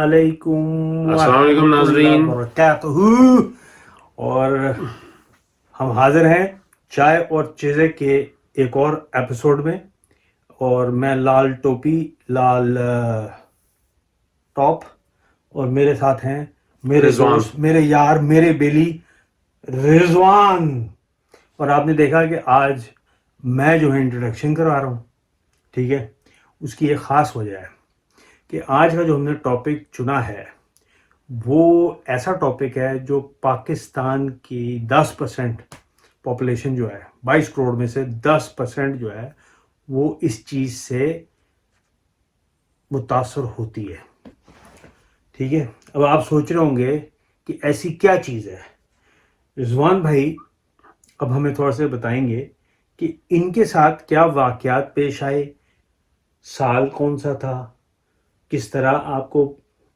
علیکم السلام علیکم ناظرین وبرکاتہ. اور ہم حاضر ہیں چائے اور چیزیں کے ایک اور ایپیسوڈ میں. اور میں لال ٹوپی لال ٹاپ اور میرے ساتھ ہیں میرے رضوان. دوست میرے یار میرے بیلی رضوان. اور آپ نے دیکھا کہ آج میں جو ہے انٹروڈکشن کروا رہا ہوں, ٹھیک ہے. اس کی ایک خاص وجہ ہے کہ آج کا جو ہم نے ٹاپک چنا ہے وہ ایسا ٹاپک ہے جو پاکستان کی 10% پاپولیشن جو ہے 22 کروڑ میں سے 10% جو ہے وہ اس چیز سے متاثر ہوتی ہے, ٹھیک ہے. اب آپ سوچ رہے ہوں گے کہ ایسی کیا چیز ہے. رضوان بھائی اب ہمیں تھوڑا سا بتائیں گے کہ ان کے ساتھ کیا واقعات پیش آئے, سال کون سا تھا, کس طرح آپ کو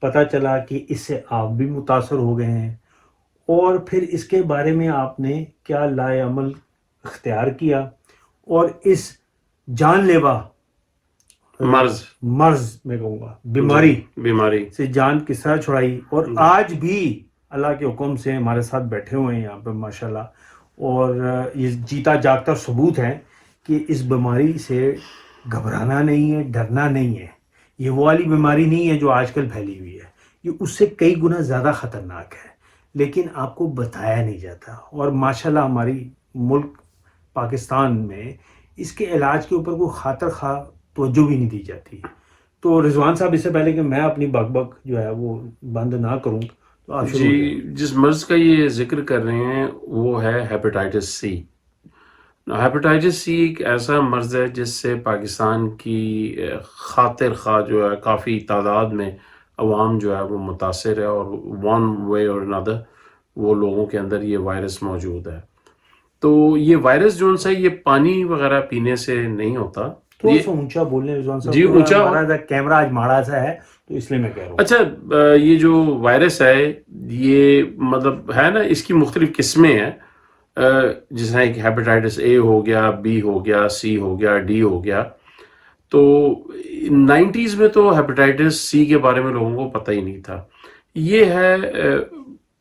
پتہ چلا کہ اس سے آپ بھی متاثر ہو گئے ہیں, اور پھر اس کے بارے میں آپ نے کیا لائے عمل اختیار کیا اور اس جان لیوا مرض میں کہوں گا بیماری سے جان کس طرح چھڑائی. اور آج بھی اللہ کے حکم سے ہمارے ساتھ بیٹھے ہوئے ہیں یہاں پہ ماشاءاللہ, اور یہ جیتا جاگتا ثبوت ہے کہ اس بیماری سے گھبرانا نہیں ہے, ڈرنا نہیں ہے. یہ وہ والی بیماری نہیں ہے جو آج کل پھیلی ہوئی ہے, یہ اس سے کئی گنا زیادہ خطرناک ہے, لیکن آپ کو بتایا نہیں جاتا. اور ماشاءاللہ ہماری ملک پاکستان میں اس کے علاج کے اوپر کوئی خاطر خواہ توجہ بھی نہیں دی جاتی. تو رضوان صاحب اس سے پہلے کہ میں اپنی بک بک جو ہے وہ بند نہ کروں تو آپ شروع جی, جس مرض کا یہ ذکر کر رہے ہیں وہ ہے ہیپیٹائٹس سی. ہیپیٹائٹس سی ایک ایسا مرض ہے جس سے پاکستان کی خاطر خواہ جو ہے کافی تعداد میں عوام جو ہے وہ متاثر ہے, اور ون وے اور another وہ لوگوں کے اندر یہ وائرس موجود ہے. تو یہ وائرس جو ہے یہ پانی وغیرہ پینے سے نہیں ہوتا. تھوڑا سا اونچا بولنے رضوان صاحب. جی اونچا. ہمارا کیمرہ آج ماڑا سا ہے تو اس لیے میں کہہ رہا ہوں. اچھا, یہ جو وائرس ہے یہ مطلب ہے نا, اس کی مختلف قسمیں ہیں. جس طرح ایک ہیپیٹائٹس اے ہو گیا, بی ہو گیا, سی ہو گیا, ڈی ہو گیا. تو 90s میں تو ہیپیٹائٹس سی کے بارے میں لوگوں کو پتہ ہی نہیں تھا. یہ ہے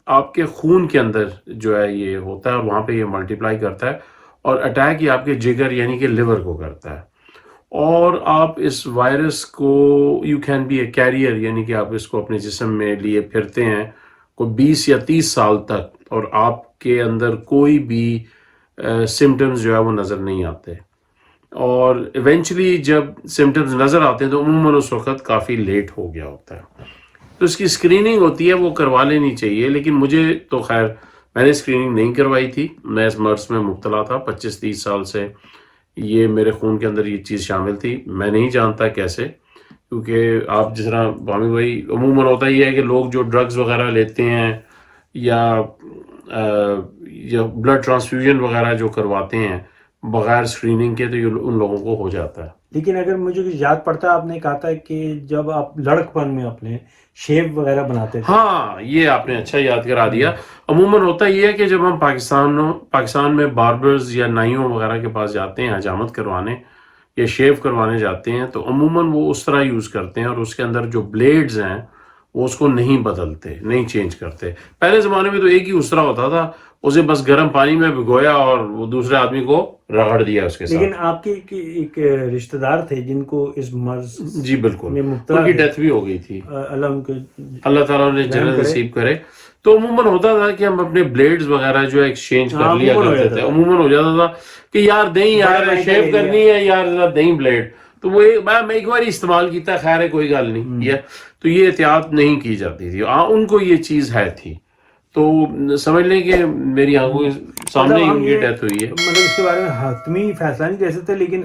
آپ کے خون کے اندر جو ہے یہ ہوتا ہے اور وہاں پہ یہ ملٹیپلائی کرتا ہے اور اٹیک یہ آپ کے جگر یعنی کہ لیور کو کرتا ہے. اور آپ اس وائرس کو you can be a carrier یعنی کہ آپ اس کو اپنے جسم میں لیے پھرتے ہیں کوئی 20 یا 30 سال تک, اور آپ کے اندر کوئی بھی سمٹمز جو ہے وہ نظر نہیں آتے. اور ایونچولی جب سمٹمز نظر آتے ہیں تو عموماً اس وقت کافی لیٹ ہو گیا ہوتا ہے. تو اس کی اسکریننگ ہوتی ہے, وہ کروا لینی چاہیے. لیکن مجھے تو خیر میں نے اسکریننگ نہیں کروائی تھی, میں اس مرض میں مبتلا تھا 25-30 سال سے. یہ میرے خون کے اندر یہ چیز شامل تھی. میں نہیں جانتا کیسے, کیونکہ آپ جس طرح بھامی بھائی عموماً ہوتا یہ ہے کہ لوگ جو ڈرگز وغیرہ لیتے ہیں یا بلڈ ٹرانسفیوژن وغیرہ جو کرواتے ہیں بغیر اسکریننگ کے, تو یہ ان لوگوں کو ہو جاتا ہے. لیکن اگر مجھے یاد پڑتا ہے آپ نے کہا تھا کہ جب آپ لڑکپن میں اپنے شیو وغیرہ بناتے تھے. ہاں, یہ آپ نے اچھا یاد کرا دیا. عموماً ہوتا یہ ہے کہ جب ہم پاکستان میں باربرز یا نائیوں وغیرہ کے پاس جاتے ہیں حجامت کروانے یا شیو کروانے جاتے ہیں, تو عموماً وہ اس طرح یوز کرتے ہیں, اور اس کے اندر جو بلیڈز ہیں وہ اس کو نہیں بدلتے, نہیں چینج کرتے. پہلے زمانے میں تو ایک ہی اسرا ہوتا تھا, اسے بس گرم پانی میں بھگویا اور وہ دوسرے آدمی کو رگڑ دیا اس کے ساتھ. لیکن آپ کے ایک رشتہ دار تھے جن کو اس مرض جی بالکل, میں مبتلا ان کی ڈیتھ بھی ہو گئی تھی, اللہ تعالیٰ نے جنت نصیب کرے. تو عموماً ہوتا تھا کہ ہم اپنے بلیڈز وغیرہ جو ایکسچینج کر لیا کرتے تھے. عموماً ہو جاتا تھا کہ یار دیں یار شیو کرنی ہے, یار دیں بلیڈ, تو وہ میں ایک بار استعمال کیتا ہے, خیر ہے کوئی گل نہیں ہے. تو یہ احتیاط نہیں کی جاتی تھی. ان کو یہ چیز ہے تھی, تو سمجھ لیں کہ میری آنکھوں کے سامنے ہی ان کی ڈیتھ ہوئی ہے. مطلب اس کے بارے میں حتمی فیصلہ نہیں دے سکتے, لیکن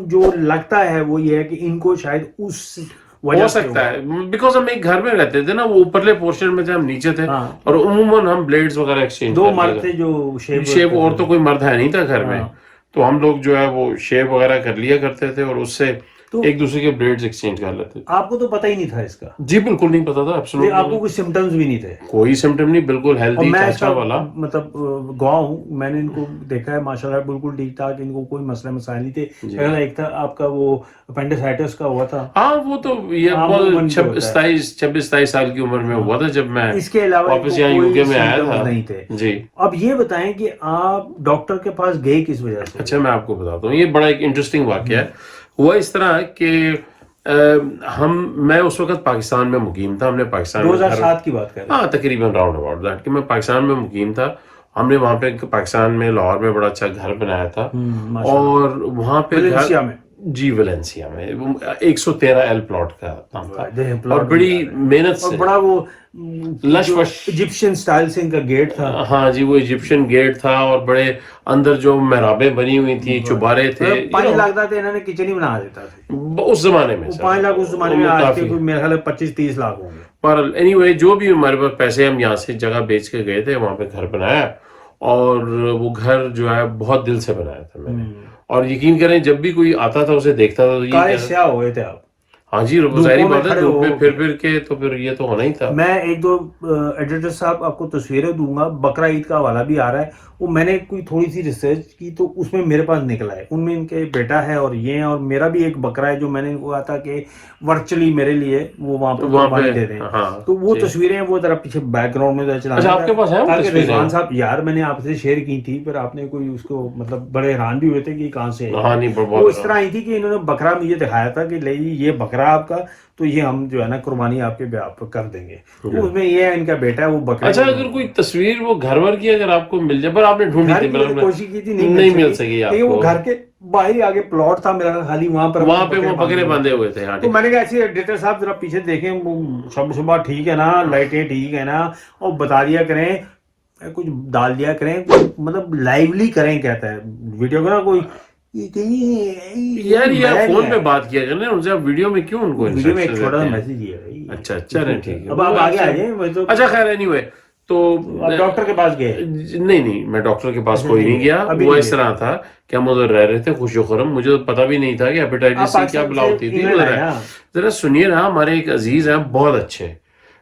جو لگتا ہے وہ یہ ہے کہ ان کو شاید اس ہو سکتا ہے, بیکاز ہم ایک گھر میں رہتے تھے نا, وہ اوپرلے پورشن میں تھے, ہم نیچے تھے, اور عموماً ہم بلیڈز وغیرہ ایکسچینج دو مرد تھے جو شیو, اور تو کوئی مرد ہے نہیں تھا گھر میں, تو ہم لوگ جو ہے وہ شیو وغیرہ کر لیا کرتے تھے. اور اس سے ایک دوسرے کے بلیڈز ایکسچینج کر لیتے. آپ کو تو پتہ ہی نہیں تھا اس کا؟ جی بالکل نہیں پتا تھا, آپ ایبسولوٹلی کو کوئی سمٹمز بھی نہیں تھے؟ کوئی سمٹم نہیں, بالکل اور ہیلدی میں چاچا والا. مطلب گواہ ہوں, میں نے ان کو دیکھا ہے ماشاءاللہ بالکل ٹھیک ٹھاک, ان کو کوئی مسئلہ مسائل نہیں تھے. پہلا ایک تھا آپ کا وہ اپینڈیسائٹس کا ہوا تھا. ہاں وہ تو یہ 26-27 سال کی عمر میں ہوا تھا جب میں اس کے علاوہ واپس یہاں یو کے میں آیا تھا. نہیں تھے. جی اب یہ بتائیں کہ آپ ڈاکٹر کے پاس گئے کس وجہ سے؟ اچھا میں آپ کو بتاتا ہوں, یہ بڑا ایک انٹرسٹنگ واقعہ ہے. ہوا اس طرح کہ میں اس وقت پاکستان میں مقیم تھا. ہم نے پاکستان 2007 کی بات کر رہے ہیں؟ ہاں تقریباً راؤنڈ اباؤٹ دیٹ, کہ میں پاکستان میں مقیم تھا. ہم نے وہاں پہ پاکستان میں لاہور میں بڑا اچھا گھر بنایا تھا, اور وہاں پہ ویلنسیا میں, جی ویلنسیا میں 113 پلاٹ کا نام تھا, اور بڑی محنت سے بڑا وہ لش وش ایجپشین سٹائل سے ان کا گیٹ تھا. ہاں جی وہ ایجپشین گیٹ تھا, اور بڑے اندر جو محرابیں بنی ہوئی تھیں, چوبارے تھے. 5 لاکھ تھا, انہوں نے کچن ہی بنا دیتا تھا اس زمانے میں. 5 لاکھ اس زمانے میں, آج کے میرے خیال 25-30 لاکھ ہوں گے. پر اینی وے جو بھی ہمارے پاس پیسے, ہم یہاں سے جگہ بیچ کے گئے تھے, وہاں پہ گھر بنایا, اور وہ گھر جو ہے بہت دل سے بنایا تھا میں نے. اور یقین کریں جب بھی کوئی آتا تھا اسے دیکھتا تھا تو یہ سیاہ ہوئے تھے آپ. ہاں جی ظاہری بات ہے, دھوپ میں پھر کے تو پھر یہ تو ہونا ہی تھا. میں 1-2 ایڈیٹر صاحب آپ کو تصویریں دوں گا, بقرہ عید کا حوالہ بھی آ رہا ہے, وہ میں نے کوئی تھوڑی سی ریسرچ کی تو اس میں میرے پاس نکلا ہے. ان میں ان کے بیٹا ہے اور یہ ہیں, اور میرا بھی ایک بقرہ ہے جو میں نے ان کو کہا تھا کہ ورچولی میرے لیے وہ وہاں پہ قربانی دے دیں. تو وہ تصویریں وہ ذرا پیچھے بیک گراؤنڈ میں چلا آپ کے پاس ہے رضوان صاحب, یار میں نے آپ سے شیئر کی تھی, پھر آپ نے کوئی اس کو مطلب بڑے حیران بھی ہوئے تھے کہ کہاں سے وہ اس طرح آئی تھی کہ انہوں نے بکرا مجھے دکھایا تھا کہ یہ بکرا آپ کا, تو یہ ہم جو ہے نا قربانی آپ کے بیاہ پر کر دیں گے. اس میں یہ ہے ان کا بیٹا ہے وہ بکرا. اچھا اگر کوئی تصویر وہ گھر ور کی اگر آپ کو مل جائے, پر آپ نے ڈھونڈی تھی, کوشش کی تھی, نہیں مل سکی آپ کو. وہ گھر کے باہر ہی آگے پلاٹ تھا میرا خالی, وہاں پہ وہ بکرے باندھے ہوئے تھے. تو میں نے کہا ایسے ایڈیٹر صاحب ذرا پیچھے دیکھیں, صبح ٹھیک ہے نا, لائٹیں ٹھیک ہے نا, اور بتا دیا کریں, کچھ ڈال دیا کریں, مطلب لائیولی کریں, کہتا ہے ویڈیو کو نا کوئی یار یہ فون پہ بات کیا کریں ان سے, آپ ویڈیو میں کیوں ان کو ویڈیو میں ایک چھوٹا سا میسج دیا ہے. اچھا چلیں ٹھیک ہے, اب آپ آگے آ جائیں. اچھا خیر اینی وے, تو ڈاکٹر کے پاس گئے؟ نہیں میں ڈاکٹر کے پاس کوئی نہیں گیا. وہ اس طرح تھا کہ ہم ادھر رہ رہے تھے خوش و خرم, مجھے تو پتا بھی نہیں تھا کہ ہیپیٹائٹس سی کیا بلا ہوتی تھی. ذرا سنیے نا, ہمارے ایک عزیز ہیں بہت اچھے,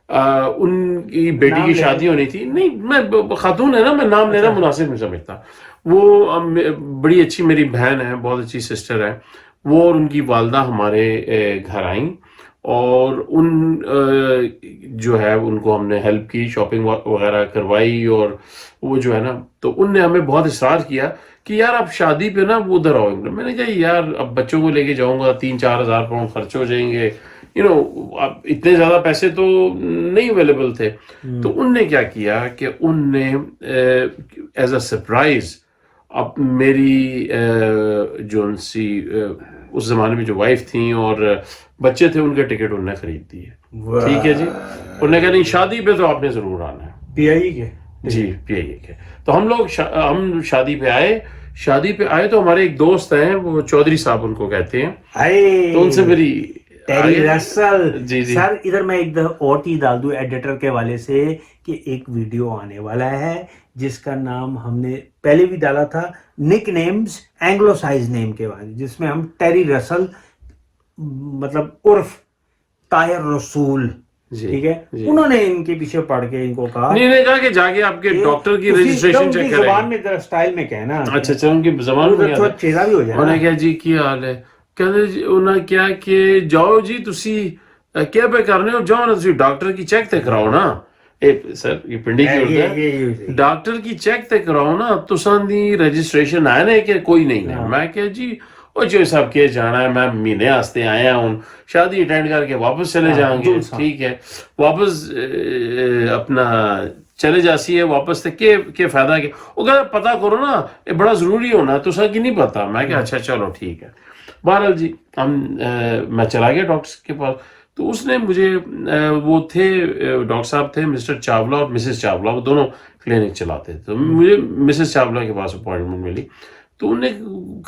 ان کی بیٹی کی شادی ہونی تھی. نہیں میں خاتون ہے نا, میں نام لینا مناسب نہیں سمجھتا. وہ بڑی اچھی میری بہن ہے, بہت اچھی سسٹر ہے. وہ اور ان کی والدہ ہمارے گھر آئیں, اور ان جو ہے ان کو ہم نے ہیلپ کی, شاپنگ وغیرہ کروائی, اور وہ جو ہے نا, تو ان نے ہمیں بہت اصرار کیا کہ یار آپ شادی پہ نا وہ ادھر آؤ. میں نے کہا یار اب بچوں کو لے کے جاؤں گا, 3-4 ہزار پاؤنڈ خرچ ہو جائیں گے, اب اتنے زیادہ پیسے تو نہیں اویلیبل تھے. تو ان نے کیا کیا کہ ان نے ایز اے سرپرائز اب میری جو ان سی اس زمانے میں جو وائف تھیں اور بچے تھے, ان کے ٹکٹ انہوں نے خرید دیے. ٹھیک ہے جی, انہوں نے کہا نہیں شادی پہ تو آپ نے ضرور آنا ہے. پی آئی کے؟ جی پی آئی کے. تو ہم شادی پہ آئے تو ہمارے ایک دوست ہیں, وہ چودھری صاحب ان کو کہتے ہیں, تو ان سے میری ٹیری رسل. جی سر ادھر میں ایک اور چیز ڈال دوں ایڈیٹر کے والے سے, کہ ایک ویڈیو آنے والا ہے جس کا نام ہم نے پہلے بھی ڈالا تھا, نک نیمز اینگلو سائز نیم کے بعد, جس میں ہم ٹیری رسل مطلب عرف طاہر رسول, ٹھیک ہے, انہوں نے ان کے پیچھے پڑھ کے ان کو کہا, نہیں نے کہا کہ جا کے آپ کے ڈاکٹر کی رجسٹریشن چیک کریں, زبان میں ذرا سٹائل میں کہنا. اچھا ان کی زبان میں تھوڑا چیزا بھی ہو جائے. انہوں نے کہا جی کی حال ہے, کہتے انہوں نے کیا کہ جاؤ جی تسی کیا پہ کرنے ہو, جاؤ نا تسی ڈاکٹر کی چیک تے کراؤ نا. سر یہ پنڈی کی ہوتا ہے, ڈاکٹر کی چیک تے کراؤ نا, تسان دی رجسٹریشن آئے نا کہ کوئی نہیں ہے. میں کہا جی وہ جو صاحب کے جانا ہے, میں مہینے آستے آیا ہوں, شادی اٹینڈ کر کے واپس چلے جائیں گے. ٹھیک ہے, واپس اپنا چلے جاسی ہے واپس تے کہ فائدہ کہ وہ کہتا پتہ کرو نا, یہ بڑا ضروری ہونا, تو سا کی نہیں پتا. میں کہا اچھا چلو ٹھیک ہے. بہرحال جی میں چلا گیا ڈاکٹر کے پاس. تو اس نے مجھے وہ تھے ڈاکٹر صاحب تھے مسٹر چاولہ اور مسز چاولہ, وہ دونوں کلینک چلاتے تھے. تو مجھے مسز چاولہ کے پاس اپوائنٹمنٹ ملی. تو انہوں نے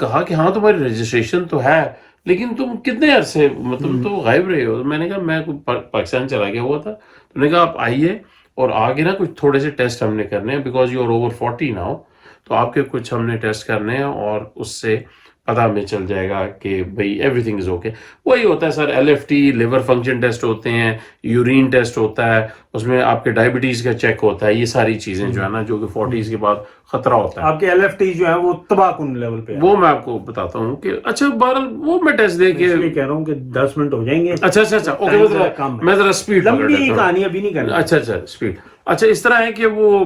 کہا کہ ہاں تمہاری رجسٹریشن تو ہے, لیکن تم کتنے عرصے مطلب تو غائب رہے ہو. میں نے کہا میں پاکستان چلا گیا ہوا تھا. تو نے کہا آپ آئیے اور آگے نا کچھ تھوڑے سے ٹیسٹ ہم نے کرنے ہیں, because you are over 40 now, تو آپ کے کچھ ہم نے ٹیسٹ کرنے ہیں, اور اس سے پتہ ہمیں چل جائے گا کہ بھئی ایوری تھنگ از اوکے. وہی ہوتا ہے سر, LFT لیور فنکشن ٹیسٹ ہوتے ہیں, یورین ٹیسٹ ہوتا ہے, اس میں آپ کے ڈائبٹیز کا چیک ہوتا ہے, یہ ساری چیزیں جو ہے نا جو کہ 40s کے بعد خطرہ ہوتا ہے. آپ کے LFT جو ہے وہ تباہ کن لیول پہ, وہ میں آپ کو بتاتا ہوں کہ اچھا بہرحال وہ میں ٹیسٹ دے کے کہہ رہا ہوں کہ 10 منٹ ہو جائیں گے. اچھا اوکے, میں ذرا اسپیڈ لمبی کہانی ابھی نہیں کرنا. اچھا اسپیڈ. اچھا اس طرح ہے کہ وہ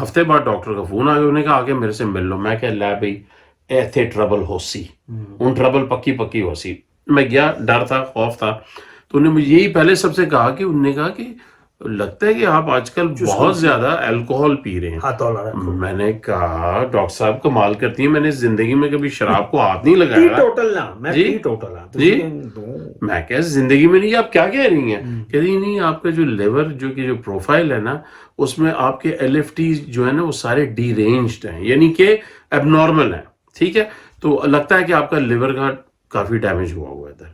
ہفتے بعد ڈاکٹر کا فون آ گیا, انہوں نے کہا آ کے میرے سے مل لو. میں کہ لے بھائی ایتھے trouble who C, in trouble پکی ہو سی. میں گیا, ڈر تھا, خوف تھا, تو انہوں نے مجھے یہی پہلے سب سے کہا کہ انہوں نے کہا کہ لگتا ہے کہ آپ آج کل بہت زیادہ الکوہل پی رہے ہیں. میں نے کہا ڈاکٹر صاحب کمال کرتی ہیں, میں نے زندگی میں کبھی شراب کو ہاتھ نہیں لگایا. جی میں کہا زندگی میں نہیں, آپ کیا کہہ رہی ہیں؟ کہہ رہی نہیں, آپ کا جو لیور جو پروفائل ہے نا اس میں آپ کے LFT جو ہے نا وہ سارے ڈی رینجڈ ہیں, یعنی کہ اب نارمل ہیں. ٹھیک ہے, تو لگتا ہے کہ آپ کا لیور کا کافی ڈیمیج ہوا ادھر.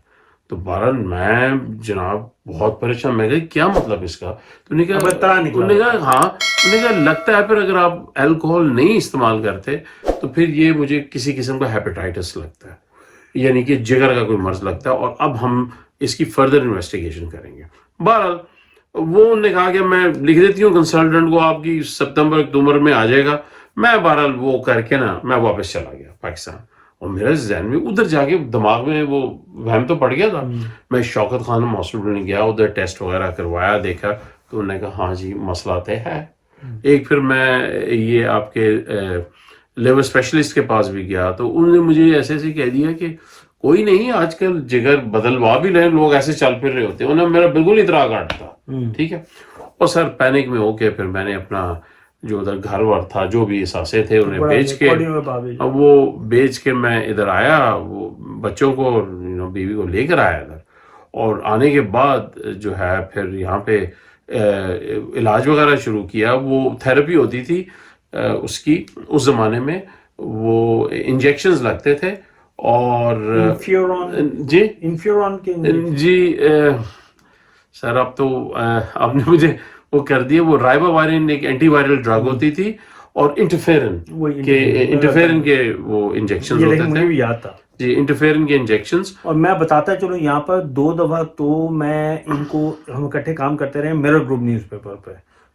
تو بہرحال میں جناب بہت پریشان, میں کہا کیا مطلب اس کا؟ تو انہوں نے کہا لگتا ہے پھر اگر آپ الکوہل نہیں استعمال کرتے تو پھر یہ مجھے کسی قسم کا ہیپیٹائٹس لگتا ہے, یعنی کہ جگر کا کوئی مرض لگتا ہے, اور اب ہم اس کی فردر انویسٹیگیشن کریں گے. بہرحال وہ انہوں نے کہا کہ میں لکھ دیتی ہوں کنسلٹنٹ کو, آپ کی ستمبر اکتوبر میں آ جائے گا. میں بہرحال وہ کر کے نا میں واپس چلا گیا پاکستان, اور میرے ذہن میں ادھر جا کے دماغ میں وہ وہم تو پڑ گیا تھا. میں شوکت خانم ہاسپٹل میں گیا, ادھر ٹیسٹ وغیرہ کروایا, دیکھا تو انہوں نے کہا ہاں جی مسئلہ تو ہے. ایک پھر میں یہ آپ کے لیور اسپیشلسٹ کے پاس بھی گیا, تو انہوں نے مجھے ایسے کہہ دیا کہ کوئی نہیں, آج کل جگر بدلوا بھی رہے لوگ, ایسے چل پھر رہے ہوتے ہیں. انہوں نے میرا بالکل اترا کاٹ تھا. ٹھیک ہے, اور سر پینک میں ہو کے پھر میں نے اپنا جو ادھر گھر ور تھا جو بھی اثاثے تھے انہیں بیچ کے میں ادھر آیا, وہ بچوں کو بیوی کو لے کر آیا ادھر. اور آنے کے بعد جو ہے پھر یہاں پہ علاج وغیرہ شروع کیا. وہ تھیراپی ہوتی تھی اس کی, اس زمانے میں وہ انجیکشنز لگتے تھے, اور جی سر اب تو آپ نے مجھے وہ کر دیا, وہ رائبا وائرن ایک اینٹی وائرل ڈرگ ہوتی تھی, اور انٹرفیرن کے وہ انجیکشنز ہوتے تھے. یاد تھا جی, انٹرفیرن کے انجیکشنز. اور میں بتاتا چلو یہاں پر 2 دفعہ تو میں ان کو, ہم اکٹھے کام کرتے رہے میرر گروپ نیوز پیپر پہ,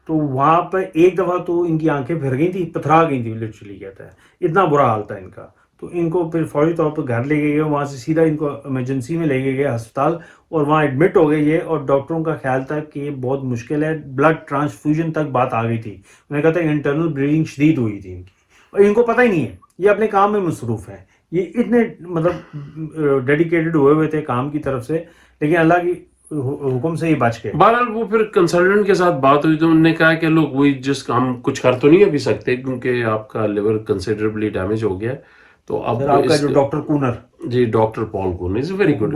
تو وہاں پہ ایک دفعہ تو ان کی آنکھیں پھر گئی تھی, پتھرا گئی تھی لٹرلی, کہتا ہے اتنا برا حال تھا ان کا. تو ان کو پھر فوری طور پر گھر لے کے گئے, وہاں سے سیدھا ان کو ایمرجنسی میں لے کے گئے ہسپتال, اور وہاں ایڈمٹ ہو گئے یہ. اور ڈاکٹروں کا خیال تھا کہ یہ بہت مشکل ہے, بلڈ ٹرانسفیوژن تک بات آ گئی تھی. انہوں نے کہا تھا انٹرنل بلیڈنگ شدید ہوئی تھی ان کی, اور ان کو پتہ ہی نہیں ہے, یہ اپنے کام میں مصروف ہیں, یہ اتنے مطلب ڈیڈیکیٹڈ ہوئے تھے کام کی طرف سے, لیکن اللہ کی حکم سے یہ بچ گئے. بہرحال وہ پھر کنسلٹنٹ کے ساتھ بات ہوئی تو انہوں نے کہا کہ لوگ وہی جس ہم کچھ کر تو نہیں ابھی سکتے کیونکہ آپ کا لیور کنسیڈریبلی ڈیمیج ہو گیا ہے. تو اب آپ کا جو ڈاکٹر کونر, جی doctor Paul Connor is very good,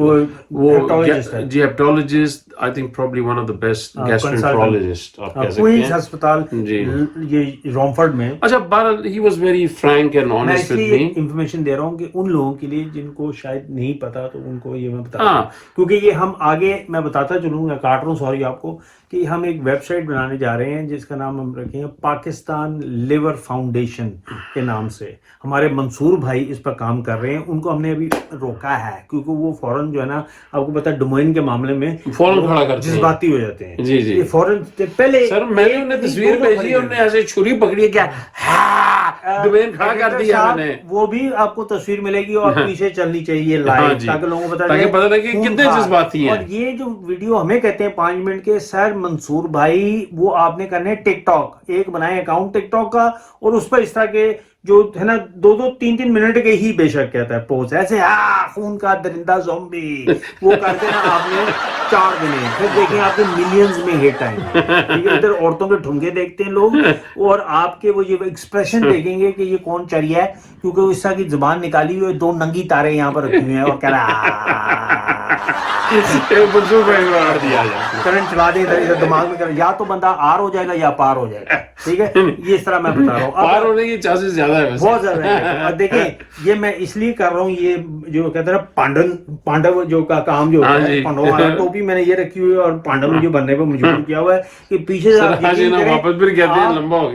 جی hepatologist, I think probably one of the best gastroenterologist آپ کہہ سکتے ہیں ہسپتال یہ رومفرڈ میں. اچھا بہرحال he was very frank and honest with me. Information دے رہا ہوں کہ ان لوگوں کے لیے جن کو شاید نہیں پتا تو ان کو یہ میں بتا دوں, کیونکہ یہ ہم آگے میں بتاتا چلوں گا, کاٹ رہا ہوں سوری آپ کو, کہ ہم ایک ویب سائٹ بنانے جا رہے ہیں جس کا نام ہم رکھیں گے پاکستان لیور فاؤنڈیشن کے نام سے. ہمارے منصور بھائی اس پر کام کر رہے ہیں, ان کو ہم نے ابھی روکا ہے کیونکہ وہ فوراً جو ہے نا آپ کو پتا ہے ڈومین کے معاملے میں فوراً کھڑا کرتے ہیں, جذباتی ہو جاتے ہیں. جی جی, یہ فوراً پہلے سر میں نے انہیں تصویر بھیجی, انہوں نے ایسے چھری پکڑی, کیا ڈومین کھڑا کر دیا میں نے. وہ بھی آپ کو تصویر ملے گی اور پیچھے چلنی چاہیے لائیو, تاکہ لوگوں کو پتا لگے کہ کتنے جذباتی ہیں. اور یہ جو ویڈیو ہمیں کہتے ہیں 5 منٹ کے, سر منصور بھائی وہ آپ نے کرنے ٹک ٹاک, ایک بنائے اکاؤنٹ ٹک ٹاک کا, اور اس پر اس طرح کے جو ہے نا 2-3 منٹ کے ہی بے شک کہتا ہے پوز, ایسے خون کا درندہ زومبی وہ کرتے نا آپ نے 4 دن, پھر دیکھیں آپ کے ملینز میں ہٹ آئیں گے. ادھر عورتوں کے ٹھنگے دیکھتے ہیں لوگ, اور آپ کے وہ یہ ایکسپریشن دیکھیں گے کہ یہ کون چریا ہے, کیونکہ وہ اس طرح کی زبان نکالی ہوئی, 2 ننگی تارے یہاں پر رکھی ہوئے ہیں, اور کہہ رہا کرنٹ چلا دیں دماغ میں, یا تو بندہ آر ہو جائے گا یا پار ہو جائے گا. ٹھیک ہے, یہ اس طرح میں بتا رہا ہوں, پار ہونے کی چانسز زیادہ زیادہ ہے ویسے. بہت زیادہ ہے. اور دیکھیں یہ میں اس لیے کر رہا ہوں, یہ جو کہتے ہیں پانڈو جو کا کام جو ہوتا ہے, پانڈو والا ٹوپی میں نے یہ رکھی ہوئی ہے اور پانڈو مجھے بننے پہ مجبور کیا ہوا ہے کہ پیچھے سے آپ یقین کریں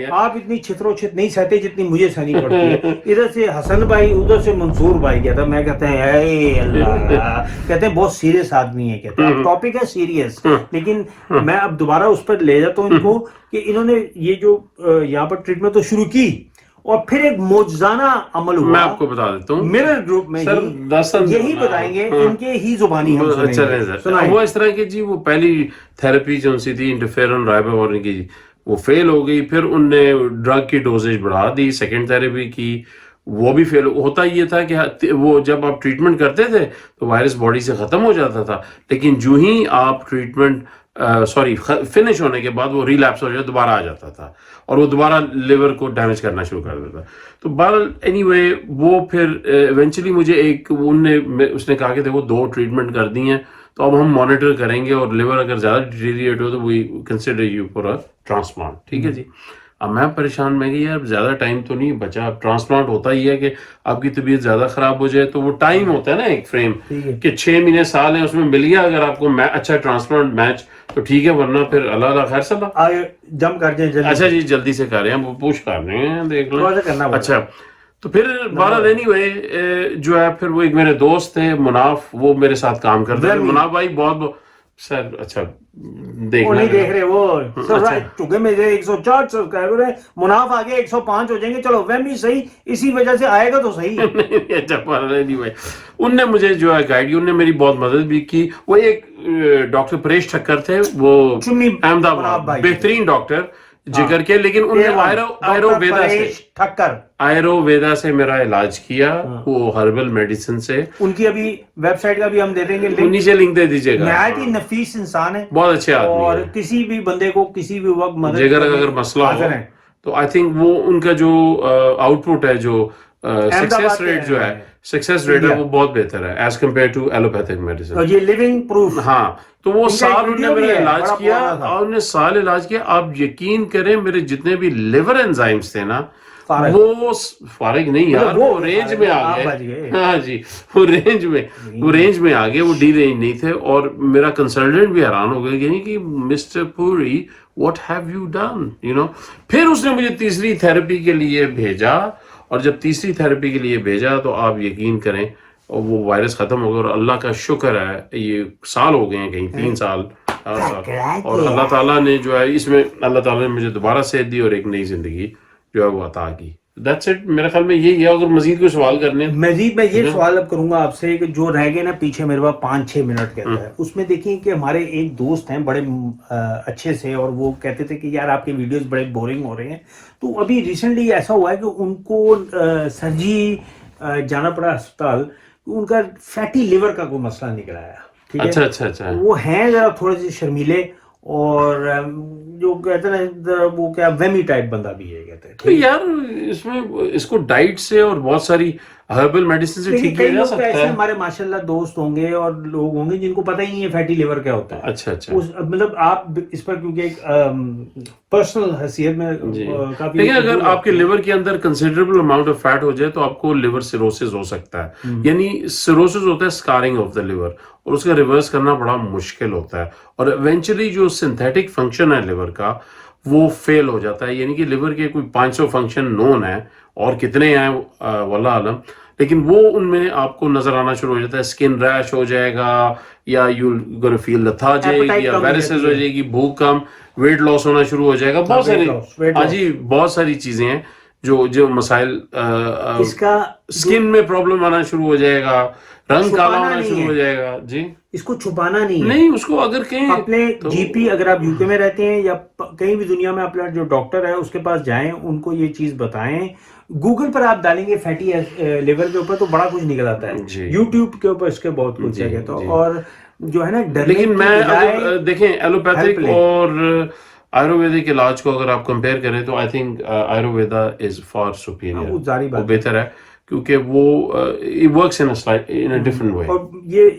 آپ اتنی چھترو چھت نہیں سہتے جتنی مجھے سہنی پڑتی ہے. ادھر سے حسن بھائی, ادھر سے منصور بھائی کہتا ہے, میں کہتے ہیں اے اللہ, کہتے ہیں بہت سیریس آدمی ہے, کہتے ہیں ٹاپک ہے سیریس, لیکن میں اب دوبارہ اس پر لے جاتا ہوں ان کو کہ انہوں نے یہ جو یہاں پر ٹریٹمنٹ تو شروع کی اور پھر ایک معجزانہ عمل ہوا. میں آپ کو بتا دیتا ہوں میرر گروپ میں یہی بتائیں گے, ان کے ہی زبانی ہم سنیں گے. وہ اس طرح کی جی وہ پہلی تھراپی جو سی تھی انٹرفیرون رائبوفلوین کی, وہ فیل ہو گئی. پھر ان نے ڈرگ کی ڈوزیج بڑھا دی, سیکنڈ تھراپی کی, وہ بھی فیل. ہوتا یہ تھا کہ وہ جب آپ ٹریٹمنٹ کرتے تھے تو وائرس باڈی سے ختم ہو جاتا تھا, لیکن جو ہی آپ ٹریٹمنٹ فنش ہونے کے بعد وہ ریلیپس ہو جائے دوبارہ آ جاتا تھا اور وہ دوبارہ لیور کو ڈیمیج کرنا شروع کر دیتا. تو بہرحال اینی وے وہ پھر ایونچولی مجھے اس نے کہا کہ دیکھو 2 ٹریٹمنٹ کر دی ہیں تو اب ہم مانیٹر کریں گے, اور لیور اگر زیادہ ڈیٹیریٹ ہو تو we consider you for a transplant. ٹھیک ہے جی. اب میں پریشان, میں کہ یار زیادہ ٹائم تو نہیں بچا. اب ٹرانسپلانٹ ہوتا ہی ہے کہ آپ کی طبیعت زیادہ خراب ہو جائے تو وہ ٹائم ہوتا ہے نا ایک فریم کہ 6 مہینے سال ہیں, اس میں مل گیا اگر آپ کو اچھا ٹرانسپلانٹ میچ تو ٹھیک ہے, ورنہ پھر اللہ خیر صلاح جم کر جائیں. اچھا جی جلدی سے کر رہے ہیں, وہ پوچھ کر رہے ہیں, دیکھ لیں. اچھا تو پھر بہرحال اینی وے جو ہے پھر وہ ایک میرے دوست تھے مناف, وہ میرے ساتھ کام کرتے تھے. مناف بھائی بہت سر اچھا دیکھ رہے وہ چونکہ میرے 104 سبسکرائبر ہیں, مناف آگے 105 ہو جائیں گے, چلو وہ بھی صحیح, اسی وجہ سے آئے گا تو صحیح. اچھا ان نے مجھے جو ہے گائیڈ, انہوں نے میری بہت مدد بھی کی. وہ ایک ڈاکٹر پریش ٹھکر تھے, وہ احمد آباد بہترین ڈاکٹر جگر کے, لیکن انہوں نے آیورویدا سے میرا علاج کیا, وہ ہربل میڈیسن سے. ان کی ابھی ویب سائٹ کا بھی ہم دے دیں گے, نیچے لنک دے دیجیے گا. نہایت ہی نفیس انسان ہے, بہت اچھے آدمی, اور کسی بھی بندے کو کسی بھی وقت مدد جگر اگر مسئلہ ہو تو آئی تھنک وہ ان کا جو آؤٹ پٹ ہے, جو سکسیس ریٹ جو ہے, سکسیس ریٹ ہے وہ بہت بہتر ہے as compare to allopathic medicine. یہ لیونگ پروف. ہاں تو وہ سال انہوں نے میرا علاج کیا, اور انہوں نے سال علاج کیا. آپ یقین کریں میرے جتنے بھی لیور انزائمز تھے نا وہ فارغ نہیں یار, وہ رینج میں آ گئے. ہاں جی وہ رینج میں آ گئے, وہ ڈی رینج نہیں تھے. اور میرا کنسلٹنٹ بھی حیران ہو گیا کہ Mister Puri what have you done, you know. پھر اس نے مجھے تیسری تھراپی کے لیے بھیجا, اور جب تیسری تھراپی کے لیے بھیجا تو آپ یقین کریں اور وہ وائرس ختم ہو گیا. اور اللہ کا شکر ہے یہ سال ہو گئے ہیں, کہیں 3 سال 4 سال, اور اللہ تعالیٰ نے جو ہے اس میں اللہ تعالیٰ نے مجھے دوبارہ صحت دی اور ایک نئی زندگی جو ہے وہ عطا کی. That's it. میرے خیال میں یہی ہے. اگر مزید کوئی سوال کرنے ہیں, مزید میں یہ سوال اب کروں گا آپ سے کہ جو رہ گئے نا پیچھے میرے پاس 5-6 منٹ کہتا ہے, اس میں دیکھیں کہ ہمارے ایک دوست ہیں بڑے اچھے سے, اور وہ کہتے تھے کہ یار آپ کے ویڈیوز بڑے بورنگ ہو رہے ہیں. تو ابھی ریسنٹلی ایسا ہوا ہے کہ ان کو سرجی جانا پڑا ہسپتال, ان کا فیٹی لیور کا کوئی مسئلہ نکل آیا. ٹھیک ہے, اچھا وہ ہیں ذرا تھوڑے سے شرمیلے, اور جو کہتے ہیں وہ کیا ویمی ٹائپ بندہ بھی ہے کہتے ہیں. تو یار اس میں اس کو ڈائٹ سے اور بہت ساری ہربل میڈیسن سے ٹھیک کیا جا سکتا ہے. ہمارے ماشاءاللہ دوست ہوں گے اور لوگ ہوں گے جن کو پتہ ہی نہیں ہے فیٹی لیور کیا ہوتا ہے. اچھا مطلب آپ اس پر کیونکہ ایک پرسنل حیثیت میں کافی, لیکن اگر آپ کے لیور کے اندر کنسیڈریبل اماؤنٹ آف فیٹ ہو جائے تو آپ کو لیور سیروسس ہو سکتا ہے. یعنی سیروسس ہوتا ہے اسکارنگ آف دا لیور, اور اس کا ریورس کرنا بڑا مشکل ہوتا ہے, اور ایونچولی جو سنتھیٹک فنکشن ہے لیور کا وہ فیل ہو جاتا ہے. یعنی کہ لیور کے کوئی 500 فنکشن نون ہیں, اور کتنے ہیں واللہ عالم, لیکن وہ ان میں آپ کو نظر آنا شروع ہو جاتا ہے. اسکن ریش ہو جائے گا, یا یو گونا فیل لیتھارجک, یا ویریسز ہو جائے گی, بھوک کم, ویٹ لاس ہونا شروع ہو جائے گا. بہت ساری ہاں جی بہت ساری چیزیں ہیں جو مسائل, اسکن میں پرابلم آنا شروع ہو جائے گا, رنگ کالا ہونا شروع ہو جائے گا. جی اس کو چھپانا نہیں, اس کو اگر کہیں اپنے جی پی, اگر آپ یو کے میں رہتے ہیں یا کہیں بھی دنیا میں, اپنا جو ڈاکٹر ہے اس کے پاس جائیں, ان کو یہ چیز بتائیں. گوگل پر آپ ڈالیں گے فیٹی لیور کے اوپر تو بڑا کچھ نکل آتا ہے, یوٹیوب کے اوپر اس کے بہت کچھ ہے. تو اور جو ہے نا لیکن میں اگر دیکھیں ایلوپیتھک اور آیورویدک علاج کو اگر آپ کمپیئر کریں تو I think Ayurveda is for superior, وہ بہتر ہے کیونکہ وہ it works in a different way. اور یہ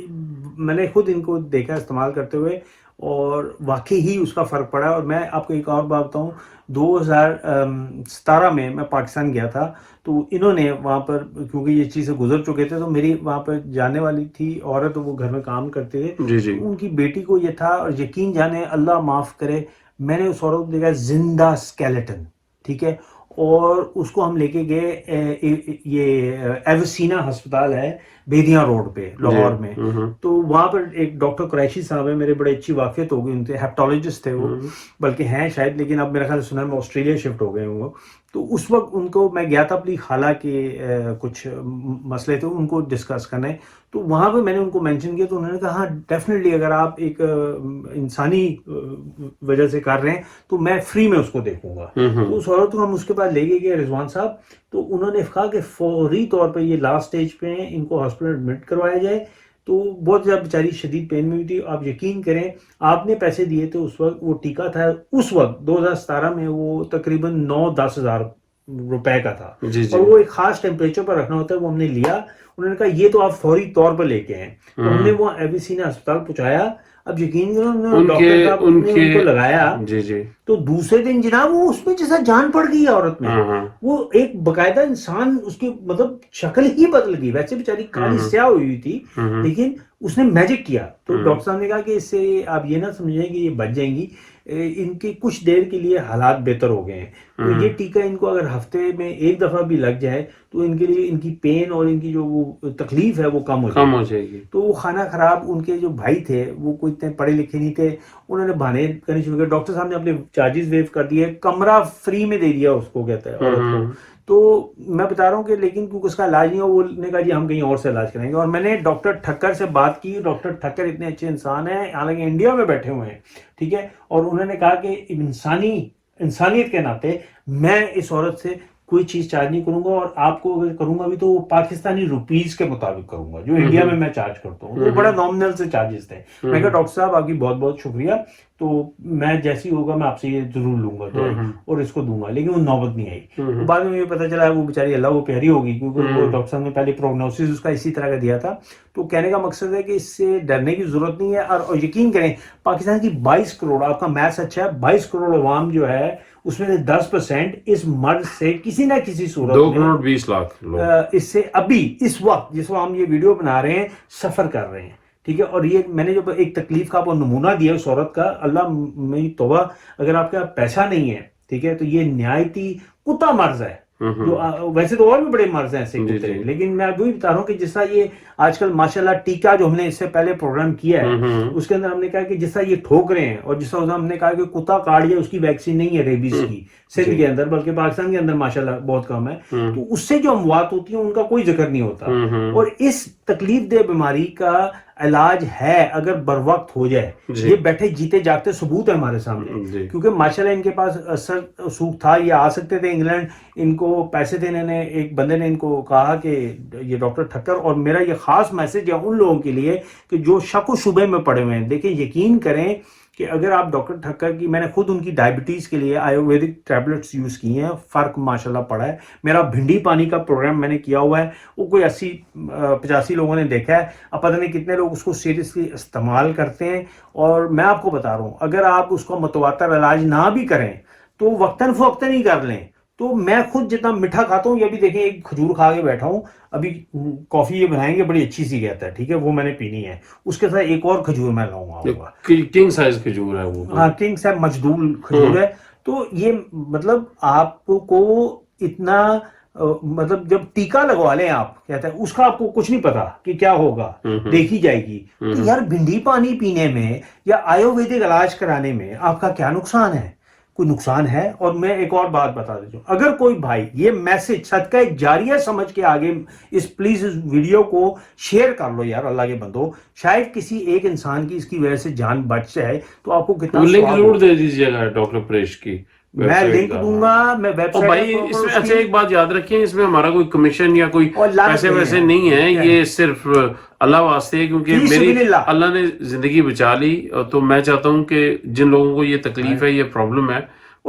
میں نے خود ان کو دیکھا استعمال کرتے ہوئے, اور واقعی ہی اس کا فرق پڑا. اور میں آپ کو ایک اور بات بتاؤں, 2017 میں پاکستان گیا تھا, تو تو انہوں نے وہاں پر کیونکہ یہ چیزیں گزر چکے تھے تو میری وہاں پر جاننے والی تھی عورت, وہ گھر میں کام کرتے تھے, جی جی ان کی بیٹی کو یہ تھا, اور یقین جانے اللہ معاف کرے, میں نے اس عورت کو دیکھا زندہ اسکیلیٹن, ٹھیک ہے, اور اس کو ہم لے کے گئے یہ ایوسینا ہسپتال ہے بیدیاں روڈ پہ لاہور میں, تو وہاں پر ایک ڈاکٹر قریشی صاحب ہیں, میرے بڑے اچھی واقفیت ہو گئی ان سے, ہیپٹالوجسٹ تھے وہ, بلکہ ہیں شاید, لیکن اب میرا خیال سنا میں آسٹریلیا شفٹ ہو گئے ہیں وہ. تو اس وقت ان کو میں گیا تھا اپنی خالہ کے کچھ مسئلے تھے ان کو ڈسکس کرنے, تو وہاں پہ میں نے ان کو مینشن کیا, تو انہوں نے کہا ہاں ڈیفینیٹلی اگر آپ ایک انسانی وجہ سے کر رہے ہیں تو میں فری میں اس کو دیکھوں گا. تو اس عورت کو ہم اس کے بعد لے کے گئے رضوان صاحب, تو انہوں نے کہا کہ فوری طور پہ یہ لاسٹ سٹیج پہ ہیں, ان کو ہاسپٹل ایڈمٹ کروایا جائے. تو بہت زیادہ بیچاری شدید پین میں بھی تھی. آپ یقین کریں آپ نے پیسے دیے تھے اس وقت, وہ ٹیکا تھا اس وقت 2017 میں وہ تقریباً 9-10 ہزار روپے کا تھا, اور وہ ایک خاص ٹیمپریچر پر رکھنا ہوتا ہے, وہ ہم نے لیا. انہوں نے کہا یہ تو آپ فوری طور پر لے کے ہیں, تو ہم نے وہ ایویسینا ہسپتال پہنچایا. اب یقین کرو ڈاکٹر صاحب نے ان کو لگایا, تو دوسرے دن جناب وہ اس میں جیسا جان پڑ گئی عورت میں, وہ ایک باقاعدہ انسان, اس کی مطلب شکل ہی بدل گئی. ویسے بیچاری کالی سیاہ ہوئی تھی لیکن اس نے میجک کیا. تو ڈاکٹر صاحب نے کہا کہ اس سے آپ یہ نہ سمجھیں کہ یہ بچ جائیں گی, ان کے کچھ دیر کے لیے حالات بہتر ہو گئے ہیں. تو یہ ٹیکا ان کو اگر ہفتے میں ایک دفعہ بھی لگ جائے تو ان کے لیے ان کی پین اور ان کی جو وہ تکلیف ہے وہ کم ہو جائے گی. تو وہ کھانا خراب, ان کے جو بھائی تھے وہ کوئی اتنے پڑھے لکھے نہیں تھے, انہوں نے بہانے کرنے شروع کر. ڈاکٹر صاحب نے اپنے چارجز ویو کر دیے, کمرہ فری میں دے دیا اس کو, کہتا ہے عورت کو. تو میں بتا رہا ہوں کہ لیکن کیونکہ اس کا علاج نہیں ہو, وہ نے کہا جی ہم کہیں اور سے علاج کریں گے. اور میں نے ڈاکٹر ٹھکر سے بات کی, ڈاکٹر ٹھکر اتنے اچھے انسان ہیں, حالانکہ انڈیا میں بیٹھے ہوئے ہیں, ٹھیک ہے, اور انہوں نے کہا کہ انسانیت کے ناطے میں اس عورت سے کوئی چیز چارج نہیں کروں گا, اور آپ کو اگر کروں گا بھی تو وہ پاکستانی روپیز کے مطابق کروں گا جو انڈیا میں چارج کرتا ہوں. وہ بڑا نامنل سے چارجز تھے. میں کہا ڈاکٹر صاحب آپ کی بہت بہت شکریہ, تو میں جیسی ہوگا میں آپ سے یہ ضرور لوں گا دوائی اور اس کو دوں گا. لیکن وہ نوبت نہیں آئی. بعد میں یہ پتا چلا وہ بیچاری اللہ وہ پیاری ہوگی, کیونکہ وہ ڈاکٹر صاحب نے پہلے پروگنوسس اس کا اسی طرح کا دیا تھا. تو کہنے کا مقصد ہے کہ اس سے ڈرنے کی ضرورت نہیں ہے. اور یقین کریں پاکستان کی 22 کروڑ, آپ کا میتھس اچھا ہے, 22 کروڑ عوام جو ہے اس میں سے 10% اس مرض سے کسی نہ کسی صورت 2 کروڑ 20 لاکھ لوگ اس سے ابھی اس وقت جس وقت ہم یہ ویڈیو بنا رہے ہیں سفر کر رہے ہیں, ٹھیک ہے. اور یہ میں نے جو ایک تکلیف کا وہ نمونہ دیا اس عورت کا, اللہ میری توبہ, اگر آپ کے پاس پیسہ نہیں ہے, ٹھیک ہے, تو یہ نہایتی کتا مرض ہے. جو ویسے تو اور بھی بڑے مرض ہیں ایسے کتے, لیکن میں وہی بتا رہا ہوں کہ جس طرح یہ آج کل ماشاءاللہ ٹیکا جو ہم نے اس سے پہلے پروگرام کیا ہے اس کے اندر ہم نے کہا کہ جس طرح یہ ٹھوک رہے ہیں, اور جس طرح ہم نے کہا کہ کتا کاٹ گیا اس کی ویکسین نہیں ہے ریبیز کی سندھ کے اندر, بلکہ پاکستان کے اندر ماشاءاللہ بہت کم ہے, تو اس سے جو اموات ہوتی ہیں ان کا کوئی ذکر نہیں ہوتا. اور اس تکلیف دہ بیماری کا علاج ہے اگر بر وقت ہو جائے. یہ بیٹھے جیتے جاگتے ثبوت ہے ہمارے سامنے, کیونکہ ماشاءاللہ ان کے پاس اثر سوکھ تھا, یہ آ سکتے تھے انگلینڈ, ان کو پیسے دینے نے, ایک بندے نے ان کو کہا کہ یہ ڈاکٹر ٹھکر, اور میرا یہ خاص میسج ہے ان لوگوں کے لیے کہ جو شک و شبے میں پڑے ہوئے ہیں, دیکھیں یقین کریں کہ اگر آپ ڈاکٹر ٹھکر کی, میں نے خود ان کی ڈائبٹیز کے لیے آیورویدک ٹیبلٹس یوز کی ہیں, فرق ماشاءاللہ پڑا ہے. میرا بھنڈی پانی کا پروگرام میں نے کیا ہوا ہے, وہ کوئی 80-85 لوگوں نے دیکھا ہے, اب پتہ نہیں کتنے لوگ اس کو سیریسلی استعمال کرتے ہیں. اور میں آپ کو بتا رہا ہوں اگر آپ اس کو متواتر علاج نہ بھی کریں تو وقتاً فوقتاً ہی کر لیں. تو میں خود جتنا میٹھا کھاتا ہوں, یہ بھی دیکھیں ایک کھجور کھا کے بیٹھا ہوں, ابھی کافی یہ بنائیں گے بڑی اچھی سی کہتا ہے, ٹھیک ہے, وہ میں نے پینی ہے, اس کے ساتھ ایک اور کھجور میں لاؤں گا, کنگ سائز کھجور ہے وہ, ہاں کنگ سائز مجدول کھجور ہے. تو یہ مطلب آپ کو اتنا مطلب جب ٹیکا لگوا لیں آپ, کہتا ہے اس کا آپ کو کچھ نہیں پتا کہ کیا ہوگا, دیکھی جائے گی. تو یار بھنڈی پانی پینے میں یا آیورویدک علاج کرانے میں آپ کا کیا نقصان ہے؟ کوئی نقصان ہے. اور میں ایک اور بات بتا دیتا ہوں, اگر کوئی بھائی یہ میسج صدقہ جاریہ سمجھ کے آگے پلیز اس ویڈیو کو شیئر کر لو یار, اللہ کے بندو, شاید کسی ایک انسان کی اس کی وجہ سے جان بچ جائے تو آپ کو کتنا لنک ضرور دے دیجیے گا ڈاکٹر پریش کی, میں لنک دوں گا, میں ویب سائٹ. بھائی اس میں اچھا ایک بات یاد رکھیں, اس میں ہمارا کوئی کمیشن یا کوئی پیسے ویسے نہیں ہے, یہ صرف اللہ واسطے ہے, کیونکہ میری اللہ نے زندگی بچا لی, تو میں چاہتا ہوں کہ جن لوگوں کو یہ تکلیف ہے, یہ پرابلم ہے,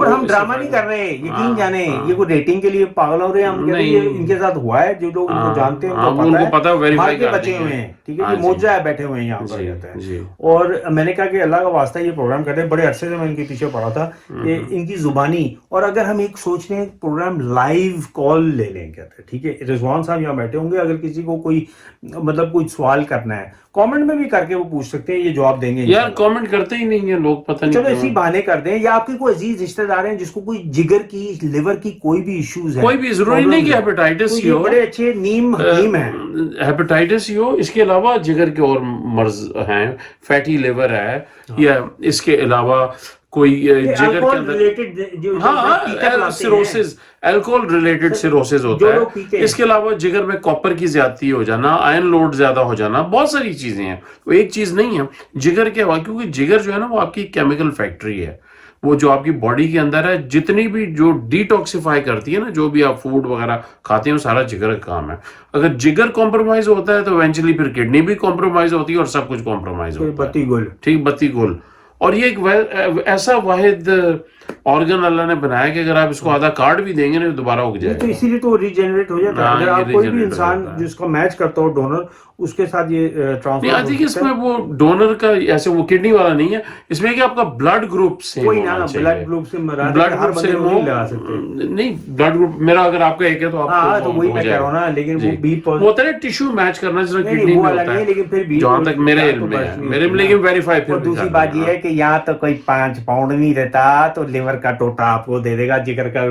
اور ہم ڈرامہ نہیں کر رہے, یقین جانے یہ کوئی ریٹنگ کے لیے پاگل ہو رہے ہیں, ہم کہہ رہے ہیں یہ ان کے ساتھ ہوا ہے, جو لوگ ان کو جانتے ہیں ان کو پتا ہے, مار کے بچے ہوئے ہیں, ٹھیک ہے, یہ معجزہ ہے, بیٹھے ہوئے ہیں یہاں پر کہتے ہیں. اور میں نے کہا کہ اللہ کا واسطہ یہ پروگرام کرتے ہیں, بڑے عرصے سے میں ان کے پیچھے پڑا تھا کہ ان کی زبانی, اور اگر ہم ایک سوچ رہے ہیں پروگرام لائیو کال لے لیں کہتے ہیں, ٹھیک ہے, رضوان صاحب یہاں بیٹھے ہوں گے, اگر کسی کو کوئی مطلب کوئی سوال کرنا ہے کامنٹ میں بھی کر کے وہ پوچھ سکتے ہیں, یہ جواب دیں گے. یار کامنٹ کرتے ہی نہیں ہیں لوگ, پتہ نہیں, چلو اسی بہانے کر دیں, یا آپ کے کوئی عزیز رشتہ دار ہیں جس کو کوئی جگر کی لیور کی کوئی بھی ایشوز ہے, کوئی بھی ضروری نہیں کہ ہیپیٹائٹس ہی ہو, بڑے اچھے نیم حکیم ہیں, ہیپیٹائٹس ہی ہو, اس کے علاوہ جگر کے اور مرض ہیں, فیٹی لیور ہے, یا اس کے علاوہ کوئی جگر کے اندر سیروسز, الکوہول ریلیٹڈ سیروسز ہوتا ہے, اس کے علاوہ جگر میں کاپر کی زیادتی ہو جانا, آئرن لوڈ زیادہ ہو جانا, بہت ساری چیزیں ہیں, وہ ایک چیز نہیں ہے. جگر کے کیونکہ جگر جو ہے نا وہ آپ کی کیمیکل فیکٹری ہے, وہ جو آپ کی باڈی کے اندر ہے, جتنی بھی جو ڈی ٹاکسیفائی کرتی ہے نا, جو بھی آپ فوڈ وغیرہ کھاتے ہیں, وہ سارا جگر کا کام ہے. اگر جگر کمپرومائز ہوتا ہے تو ایونچولی پھر کڈنی بھی کمپرومائز ہوتی ہے اور سب کچھ کمپرومائز ہوتا ہے, بتی گل, ٹھیک, بتی گل. اور یہ ایک ایسا واحد آرگن اللہ نے بنایا کہ اگر آپ اس کو آدھا کارڈ بھی دیں گے نا دوبارہ اگ جائے گا. تو اسی لیے تو ریجنریٹ ہو جاتا ہے. اگر آپ کوئی بھی انسان جس کا میچ کرتا ہو ڈونر, اس کے ساتھ یہ ٹرانسفر نہیں, اس میں وہ ڈونر کا ایسے وہ کڈنی والا نہیں ہے, اس میں کہ آپ کا بلڈ گروپ سیم ہونا چاہیے. بلڈ گروپ سے مراد بلڈ ہر گروپ سے بندے نہیں لگا سکتے. نہیں, بلڈ گروپ میرا اگر آپ کا ایک ہے تو آپ تو وہی میں کہہ رہا ہوں نا, لیکن وہ بی ہوتا ہے ٹیشو میچ کرنا جس طرح کڈنی میں ہوتا ہے, لیکن پھر بھی جہاں تک میرے علم میں ہے, میرے علم, لیکن ویریفائی پھر. اور دوسری بات یہ ہے کہ یہاں تو کوئی 5 پاؤنڈ نہیں رہتا, تو لیور کا ٹوٹا آپ کو دے دے گا, جگر کا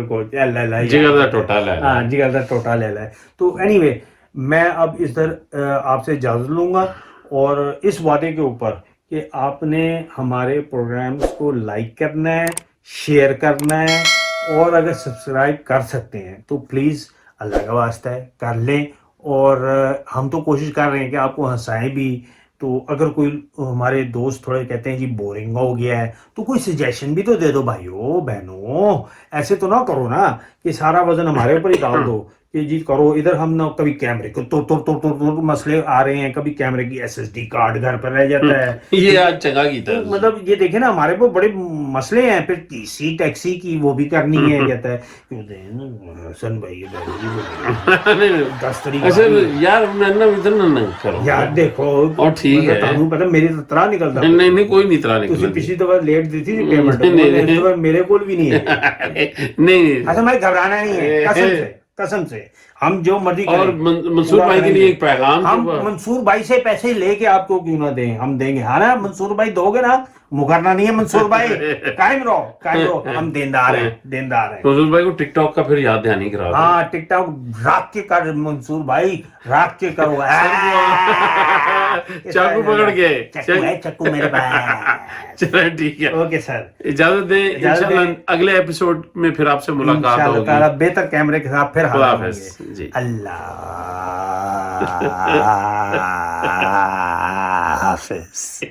جگر کا ٹوٹا لے, ہاں جگر کا ٹوٹا لے لائے. تو اینی وے میں اب اس در آپ سے اجازت لوں گا, اور اس وعدے کے اوپر کہ آپ نے ہمارے پروگرامز کو لائک کرنا ہے, شیئر کرنا ہے, اور اگر سبسکرائب کر سکتے ہیں تو پلیز اللہ کا واسطہ ہے کر لیں. اور ہم تو کوشش کر رہے ہیں کہ آپ کو ہنسائیں بھی, تو اگر کوئی ہمارے دوست تھوڑے کہتے ہیں جی بورنگ ہو گیا ہے, تو کوئی سجیشن بھی تو دے دو بھائیو بہنوں, ایسے تو نہ کرو نا کہ سارا وزن ہمارے اوپر ہی ڈال دو کہ جی کرو. ادھر ہم نہ کبھی کیمرے کو تو مسئلے آ رہے ہیں, کبھی کیمرے کی SSD کارڈ گھر پر رہ جاتا ہے, یہ آج چنگا کیتا ہے. مطلب یہ دیکھیں نا ہمارے کو بڑے مسئلے ہیں, پھر TC ٹیکسی کی وہ بھی کرنی ہے, کہتا ہے حسن بھائی یار یار دیکھو, اور ٹھیک ہے, پتا میری طرح نکلتا نہیں کوئی نہیں طرح نکلتا. پچھلی دفعہ لیٹ دی تھی پیمنٹ, میرے کو بھی نہیں ہے. نہیں اچھا میں گھبرانا نہیں ہے, قسم سے ہم جو مرضی کریں. اور منصور بھائی کے لیے ایک پیغام, ہم منصور بھائی سے پیسے لے کے آپ کو کیوں نہ دیں, ہم دیں گے. ہاں نا منصور بھائی دو گے نا, مکرنا نہیں ہے منصور بھائی, قائم رہو, ہم دیندار ہیں. منصور بھائی کو ٹک ٹاک کا پھر یاد دہانی کرا. ہاں ٹک ٹاک رات کے کر منصور بھائی, رات کے کرو. چاقو پکڑ کے, چکو میرے پاس. چلو ٹھیک ہے, اوکے سر, اجازت دیں. انشاءاللہ اگلے ایپیسوڈ میں پھر آپ سے ملاقات ہوگی, بہتر کیمرے کے ساتھ. پھر جی اللہ حافظ.